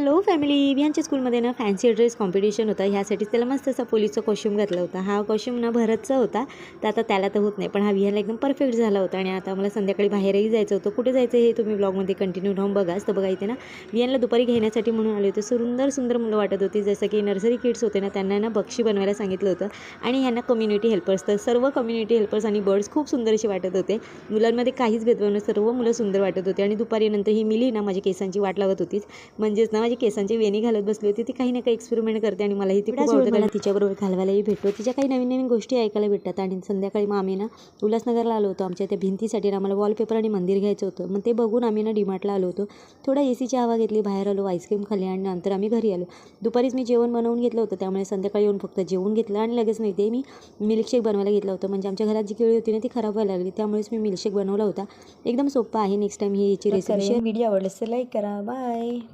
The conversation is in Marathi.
हॅलो फॅमिली, विहानच्या स्कूलमध्ये ना फॅन्सी ड्रेस कॉम्पिटिशन होता. ह्यासाठीच त्याला मस्त असा पोलीसचा कॉस्ट्यूम घातला होता. हा कॉस्ट्यूम ना भरतचा होता, तर आता त्याला तर होत नाही, पण हा विहानला एकदम परफेक्ट झाला होता. आणि आता मला संध्याकाळी बाहेरही जायचं होतं. कुठे जायचं हे तुम्ही ब्लॉगमध्ये कंटिन्यू राहून बघाच. तर बघा इथे ना विहानला दुपारी घेण्यासाठी म्हणून आले होते. सुंदर मुलं वाटत होती, जसं की नर्सरी किड्स होते ना, त्यांना ना बक्षी बनवायला सांगितलं होतं. आणि ह्यांना कम्युनिटी हेल्पर्स, तर सर्व कम्युनिटी हेल्पर्स आणि बर्ड्स खूप सुंदर असे वाटत होते. मुलांमध्ये काहीच भेदभाव नाही, सर्व मुलं सुंदर वाटत होते. आणि दुपारी नंतर ही मिली ना माझ्या केसांची वाट लावत होतीच, म्हणजेच ना माझी केसांची वेणी घालत बसली होती. ती काही ना काही एक्सपेरिमेंट करते आणि मलाही ती खूप आवडते. मला तिच्याबरोबर घालवायलाही भेटतो, तिच्या काही नवीन गोष्टी ऐकायला भेटतात. आणि संध्याकाळी मग आम्ही ना उल्हासनगरला आलो होतो. आमच्या त्या भिंतीसाठी आम्हाला वॉलपेपर आणि मंदिर घ्यायचं होतं. मग ते बघून आम्ही ना डीमार्टला आलो होतो. थोडा एसीची हवा घेतली, बाहेर आलो, आईस्क्रीम खाल्ली आणि नंतर आम्ही घरी आलो. दुपारीच मी जेवण बनवून घेतलं होतं, त्यामुळे संध्याकाळी येऊन फक्त जेवून घेतलं आणि लगेच नाही ते मी मिल्कशेक बनवायला घेतलं होतं. म्हणजे आमच्या घरात जी केळी होती ना ती खराब व्हायला लागली, त्यामुळेच मी मिल्कशेक बनवला होता. एकदम सोपा आहे. नेक्स्ट टाइम ही याची रेसिपी व्हिडिओ आवडल्यास लाईक करा. बाय.